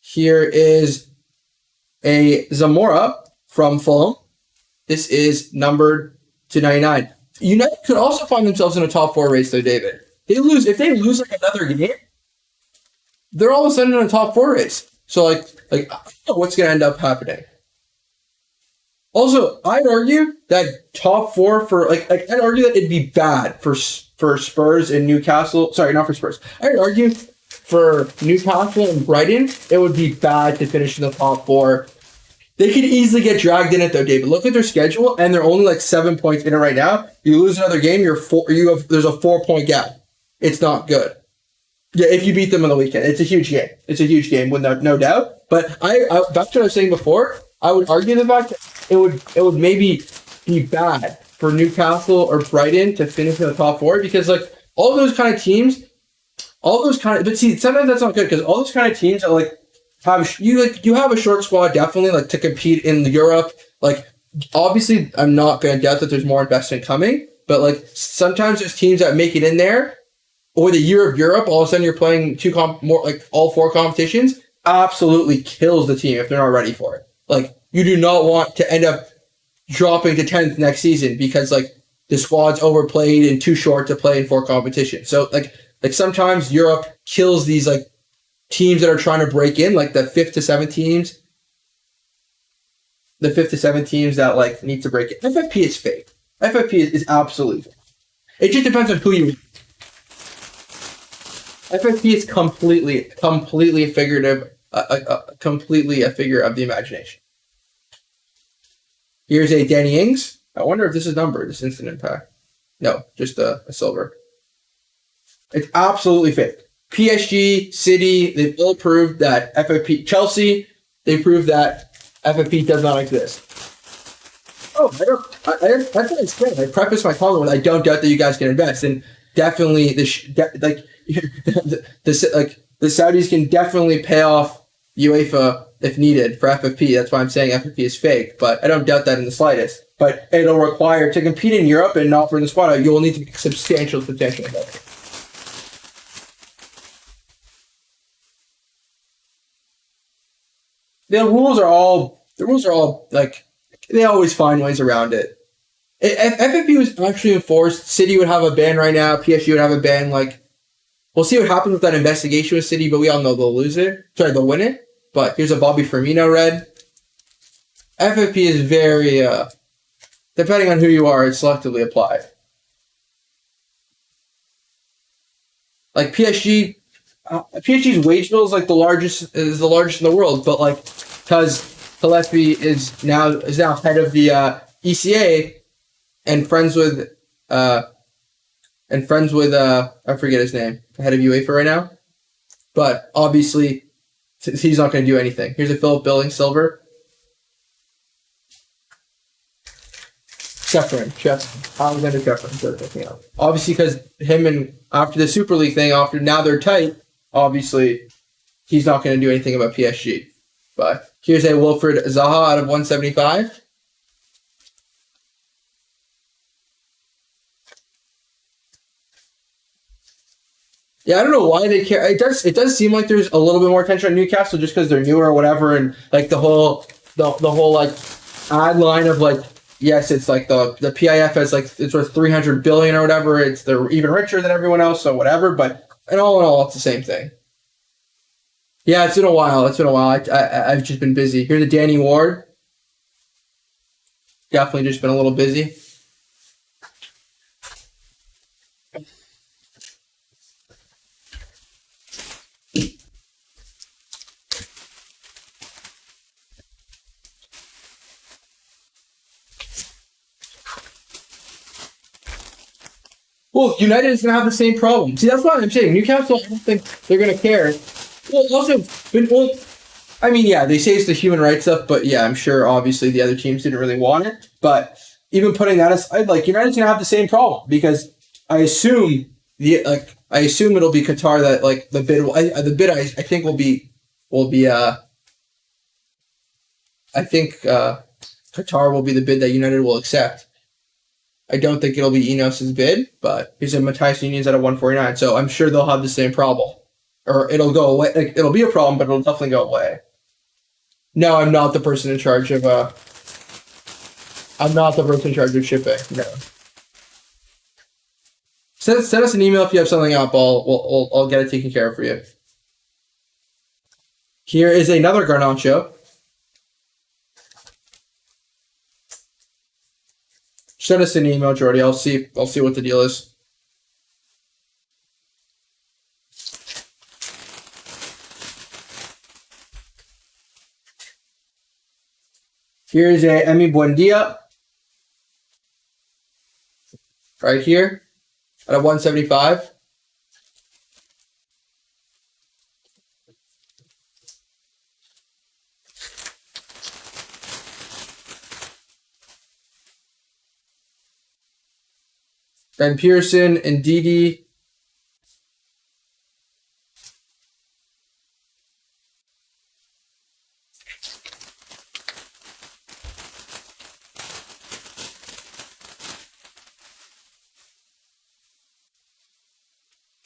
Here is a Zamora from Fulham. This is numbered to 99. United could also find themselves in a top 4 race, though, David. If they lose like another game, they're all of a sudden in a top 4 race. So like I don't know what's going to end up happening. Also, I'd argue that top 4 for I'd argue that it'd be bad for Spurs and Newcastle. Sorry, not for Spurs. I'd argue for Newcastle and Brighton, it would be bad to finish in the top 4. They could easily get dragged in it though, David. Look at their schedule, and they're only like 7 points in it right now. You lose another game, there's a 4-point gap. It's not good. Yeah, if you beat them on the weekend, it's a huge game. It's a huge game, no doubt. But back to what I was saying before. I would argue the fact that it would maybe be bad for Newcastle or Brighton to finish in the top 4 because like all those kind of teams, but see sometimes that's not good because all those kind of teams are like. You have a short squad definitely like to compete in Europe. Like obviously, I'm not going to doubt that there's more investment coming, but like sometimes there's teams that make it in there. Or the year of Europe, all of a sudden you're playing all 4 competitions. Absolutely kills the team if they're not ready for it. Like you do not want to end up dropping to 10th next season because like the squad's overplayed and too short to play in 4 competitions. So like sometimes Europe kills these like. Teams that are trying to break in, like the 5th to 7th teams. The 5th to 7th teams that like need to break in. FFP is fake. FFP is absolutely fake. It just depends on who you read. FFP is completely figurative, completely a figure of the imagination. Here's a Danny Ings. I wonder if this is numbered, this instant impact. No, just a silver. It's absolutely fake. PSG, City, they've all proved that FFP. Chelsea, they proved that FFP does not exist. Oh, that's what I said. I preface my comment with I don't doubt that you guys can invest, and definitely the Saudis can definitely pay off UEFA if needed for FFP. That's why I'm saying FFP is fake, but I don't doubt that in the slightest. But it'll require to compete in Europe and not for the squad. You will need to be substantial investment. The rules are all like they always find ways around it. If FFP was actually enforced, City would have a ban right now. PSG would have a ban. Like we'll see what happens with that investigation with City, but we all know they'll lose it. Sorry, they'll win it. But here's a Bobby Firmino red. FFP is very depending on who you are, it's selectively applied. Like PSG's wage bill is like the largest in the world, but like because Gillespie is now head of the ECA and friends with I forget his name, head of UEFA right now, but obviously he's not going to do anything. Here's a Philip Billing silver. Alexander Sheffrin. Obviously, because him and after the Super League thing, now they're tight. Obviously, he's not going to do anything about PSG. But here's a Wilfred Zaha out of 175. Yeah, I don't know why they care. It does seem like there's a little bit more attention on Newcastle just because they're newer or whatever, and like the whole like ad line of like yes, it's like the PIF has like it's worth 300 billion or whatever. They're even richer than everyone else, so whatever. But in all, it's the same thing. Yeah, it's been a while. It's been a while. I've just been busy. Here's a Danny Ward. Definitely just been a little busy. Well, United is going to have the same problem. See, that's what I'm saying. Newcastle, I don't think they're going to care. Well, also, I mean, yeah, they say it's the human rights stuff, but yeah, I'm sure obviously the other teams didn't really want it. But even putting that aside, like United's going to have the same problem because I assume it'll be Qatar that like the bid. The bid I think will be. I think Qatar will be the bid that United will accept. I don't think it'll be Enos's bid, but he's a Matthias Nunez at a 149, so I'm sure they'll have the same problem. Or it'll go away. Like, it'll be a problem, but it'll definitely go away. No, I'm not the person in charge of I'm not the person in charge of shipping. No. Send us an email if you have something up. I'll get it taken care of for you. Here is another Garnacho. Send us an email, Jordy. I'll see what the deal is. Here's a Emi Buendia. Right here at a 175. Ben Pearson and Didi.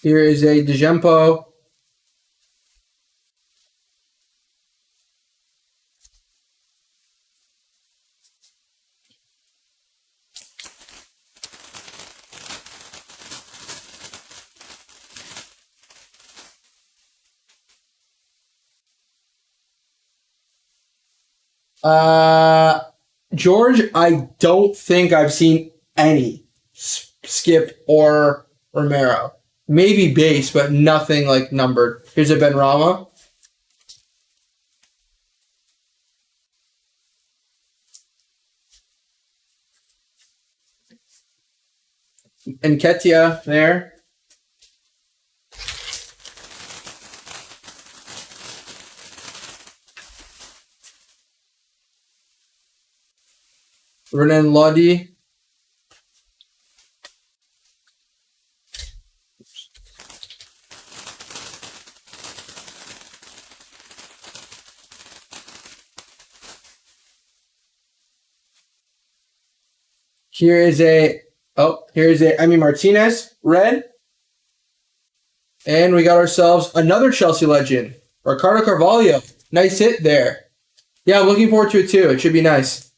Here is a DeJempo. George, I don't think I've seen any Skip or Romero. Maybe base, but nothing like numbered. Here's a Ben Rama. And Ketia there. Renan Lodi. Here's a Emi Martinez, red. And we got ourselves another Chelsea legend, Ricardo Carvalho. Nice hit there. Yeah, I'm looking forward to it too. It should be nice.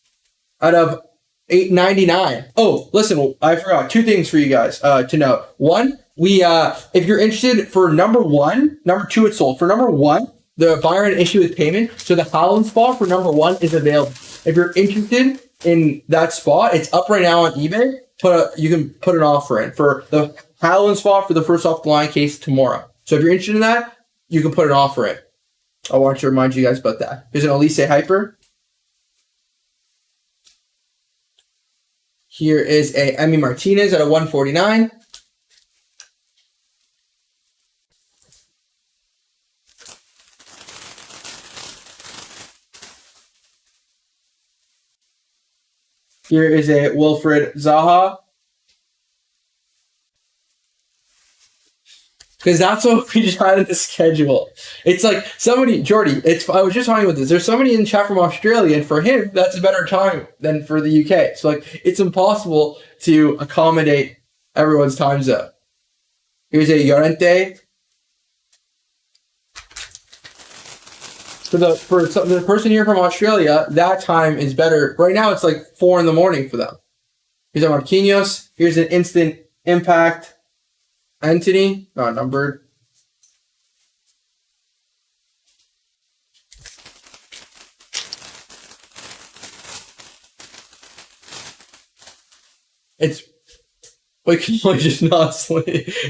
Out of 899. Oh, listen, I forgot two things for you guys to note. One, if you're interested for number two it's sold. For number one, the buyer had an issue with payment, so the Haaland spot for number one is available. If you're interested in that spot, it's up right now on eBay. You can put an offer in for the Haaland spot for the first off the line case tomorrow. So if you're interested in that, you can put an offer in. I want to remind you guys about that. Here's an Elise Hyper. Here is a Emi Martinez at a 149. Here is a Wilfred Zaha. Because that's what we just had in the schedule. It's like somebody, Jordy, I was just talking about this. There's somebody in the chat from Australia, and for him, that's a better time than for the UK. So, like, it's impossible to accommodate everyone's time zone. Here's a Llorente the person here from Australia, that time is better. Right now, it's like 4 in the morning for them. Here's a Marquinhos. Here's an instant impact. Anthony, not numbered. It's like just not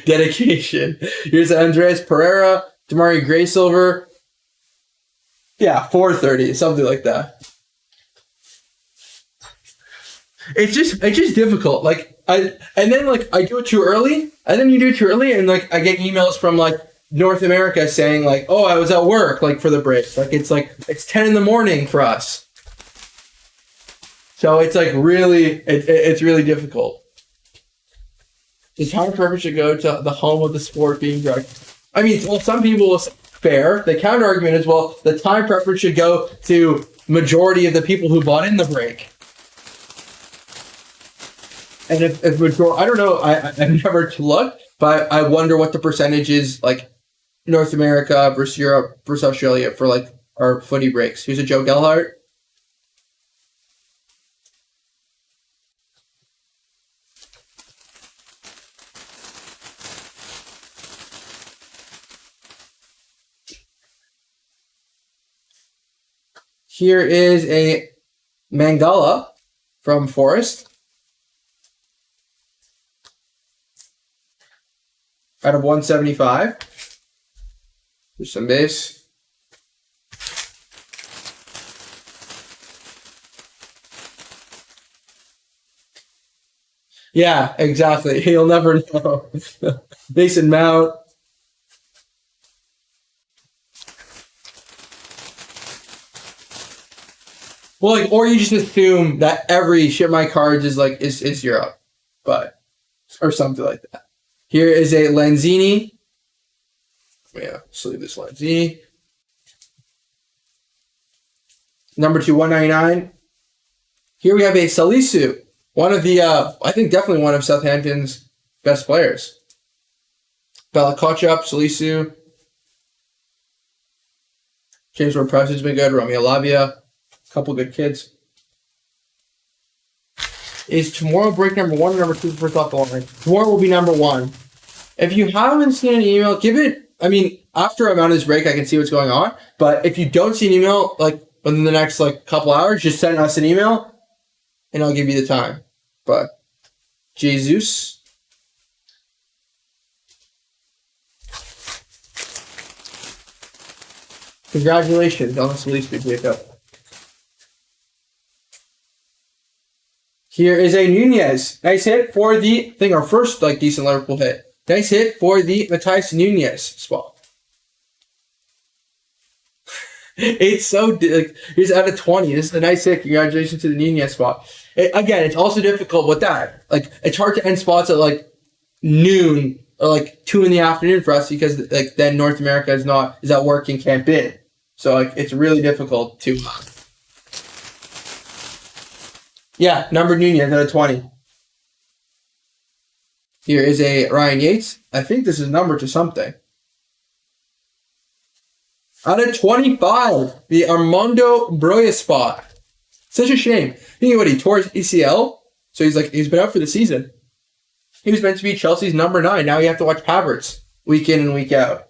dedication. Here's Andreas Pereira, Damari Gray Silver. Yeah, 430, something like that. It's just difficult. Like I do it too early, and then you do it too early, and like I get emails from like North America saying like, oh, I was at work like for the break. Like it's 10 in the morning for us. So it's like it's really difficult. The time preference should go to the home of the sport being drugged. I mean, well, some people will say fair. The counter argument is, well, the time preference should go to majority of the people who bought in the break. And if majority, I don't know, I've never looked, but I wonder what the percentage is like North America versus Europe versus Australia for like our footy breaks. Here's a Joe Gellhart. Here is a Mangala from Forest. Out of 175. There's some base. Yeah, exactly. You'll never know. Mason Mount. Well, like, or you just assume that every ship my cards is Europe, but or something like that. Here is a Lanzini. Yeah, sleeve this Lanzini. Number 2, 199. Here we have a Salisu, one of the I think definitely one of Southampton's best players. Bella Kochap, Salisu. James Ward-Prowse has been good. Romeo Lavia. Couple good kids. Is tomorrow break number 1 or number 2 first off the line? Tomorrow will be number 1. If you haven't seen an email, give it. I mean, after I'm out of this break, I can see what's going on. But if you don't see an email, like within the next like couple hours, just send us an email, and I'll give you the time. But Jesus. Congratulations on this release, Jacob. Here is a Nunez. Nice hit for the thing. Our first like decent Liverpool hit. Nice hit for the Matheus Nunez spot. It's so like he's out of 20. This is a nice hit. Congratulations to the Nunez spot. Again, it's also difficult with that. Like it's hard to end spots at like noon or like 2 in the afternoon for us because like then North America is at work and can't bid. So like it's really difficult to. Yeah, number Nunez out of 20. Here is a Ryan Yates. I think this is numbered to something. Out of 25, the Armando Broya spot. Such a shame. Think about it, he tore his ACL, so he's been out for the season. He was meant to be Chelsea's number 9. Now you have to watch Havertz week in and week out.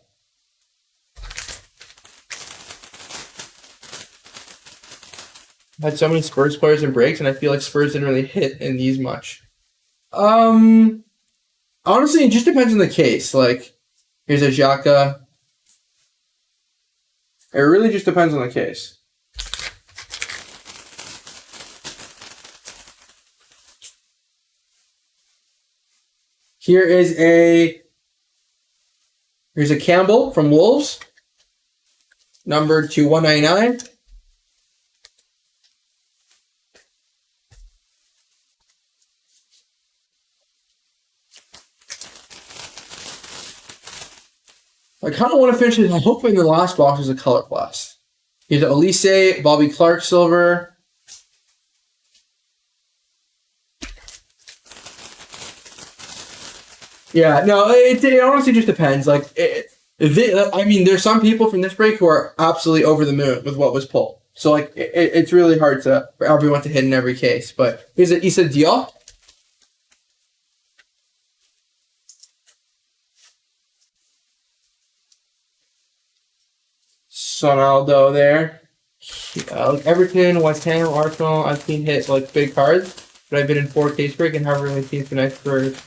I had so many Spurs players in breaks, and I feel like Spurs didn't really hit in these much. Honestly, it just depends on the case. Like, here's a Xhaka. It really just depends on the case. Here's a Campbell from Wolves. Numbered to 199. I kind of want to finish this. I'm hoping the last box is a color blast. Here's Elise, Bobby Clark silver. Yeah, no, it honestly just depends. Like, I mean, there's some people from this break who are absolutely over the moon with what was pulled. So, like, it's really hard for everyone to hit in every case. But here's a Issa Diop. Sonaldo there. Like Everton, West Ham, Arsenal, I've seen hit like big cards, but I've been in 4 case break and haven't really seen some nice cards.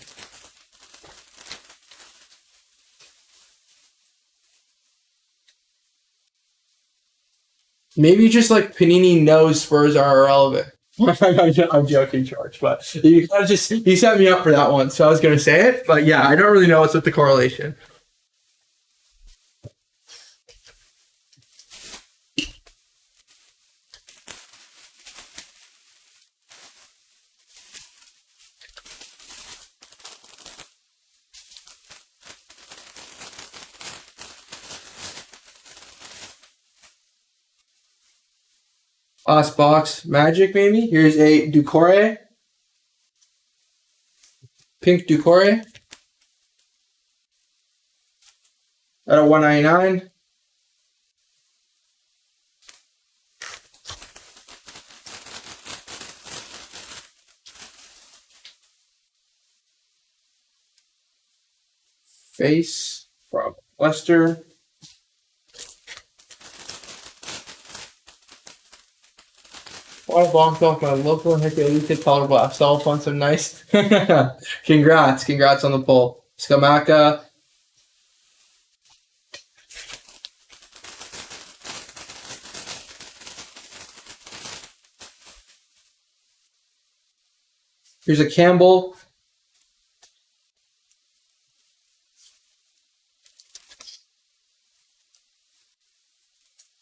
Maybe just like Panini knows Spurs are irrelevant. I'm joking, George, but you kind of you set me up for that one, so I was gonna say it, but yeah, I don't really know what's with the correlation. Last box Magic, maybe. Here's a Ducore. Pink Ducore. At a 199. Face from Leicester. Water bombed off my local Elite Color Blast. All fun, some nice. Congrats on the pull. Skamaka. Here's a Campbell.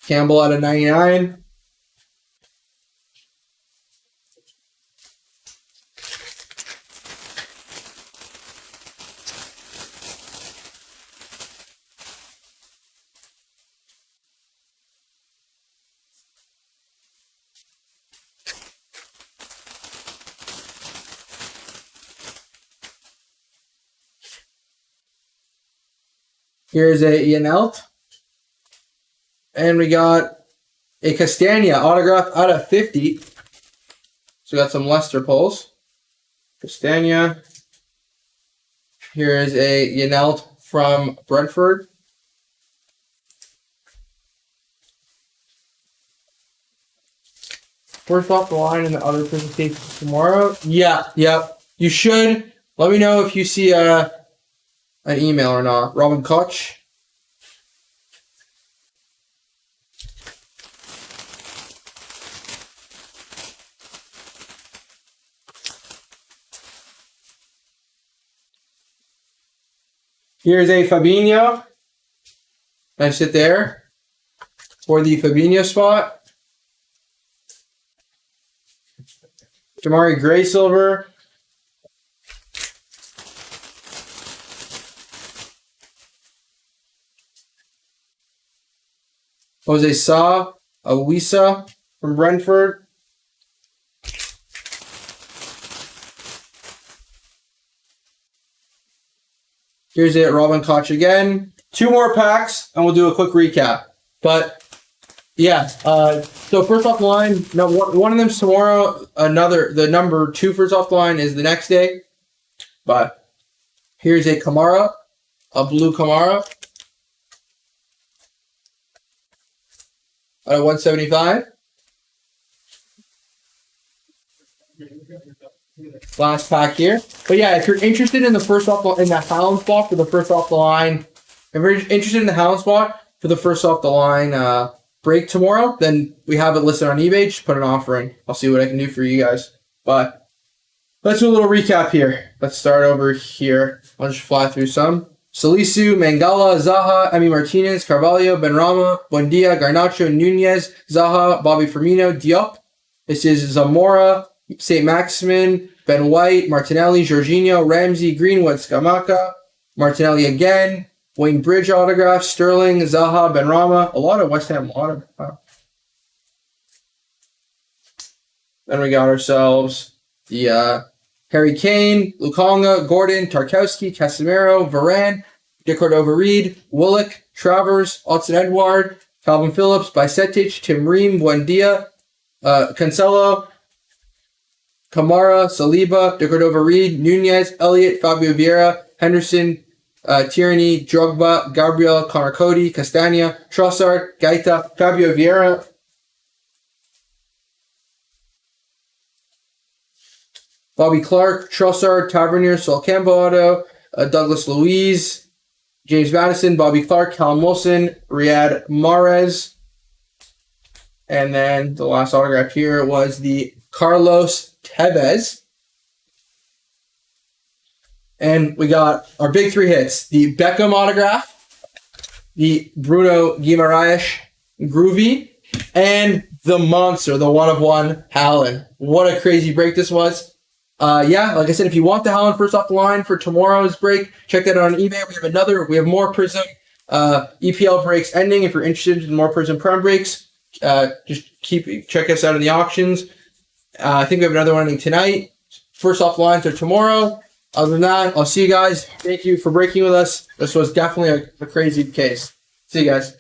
Campbell out of 99. Here's a Yanelt. And we got a Castagna autograph out of 50. So we got some Leicester pulls. Castagna. Here's a Yanelt from Brentford. First off the line in the other presentations tomorrow. Yeah, yep. You should. Let me know if you see an email or not. Robin Koch. Here's a Fabinho. Nice sit there for the Fabinho spot. Jamari Gray Silver. Jose Sa, Awisa from Brentford. Here's it, Robin Koch again. 2 more packs, and we'll do a quick recap. But, yeah, so first off the line, no, one of them's tomorrow. The number 2 first off the line is the next day. But here's a Kamara, a blue Kamara. At 175. Last pack here. But yeah, if you're interested in the first off the Haaland spot for the first off the line, if you're interested in the Haaland spot for the first off the line break tomorrow, then we have it listed on eBay. Just put an offer in. I'll see what I can do for you guys. But let's do a little recap here. Let's start over here. I'll just fly through some. Salisu, Mangala, Zaha, Emi Martinez, Carvalho, Benrahma, Buendia, Garnacho, Nunez, Zaha, Bobby Firmino, Diop. This is Zamora, St. Maximin, Ben White, Martinelli, Jorginho, Ramsey, Greenwood, Scamacca, Martinelli again, Wayne Bridge autograph, Sterling, Zaha, Benrahma, a lot of West Ham autographs. Wow. Then we got ourselves the Harry Kane, Lukonga, Gordon, Tarkowski, Casemiro, Varane, De Cordova-Reed, Willock, Travers, Alton-Edward, Calvin Phillips, Bicetic, Tim Ream, Buendia, Cancelo, Kamara, Saliba, De Cordova-Reed, Nunez, Elliott, Fabio Vieira, Henderson, Tierney, Drogba, Gabriel, Connor Cody, Castagna, Trossard, Gaeta, Fabio Vieira, Bobby Clark, Trossard, Tavernier, Sol Campbell Auto, Douglas Luiz, James Madison, Bobby Clark, Callum Wilson, Riyad Mahrez. And then the last autograph here was the Carlos Tevez. And we got our big three hits. The Beckham autograph, the Bruno Guimaraes Groovy, and the monster, the one-of-one Haaland. What a crazy break this was. Yeah, like I said, if you want the Haaland first off the line for tomorrow's break, check that out on eBay. We have more Prizm EPL breaks ending. If you're interested in more Prizm Prem breaks, just check us out in the auctions. I think we have another one ending tonight. First off the lines are tomorrow. Other than that, I'll see you guys. Thank you for breaking with us. This was definitely a crazy case. See you guys.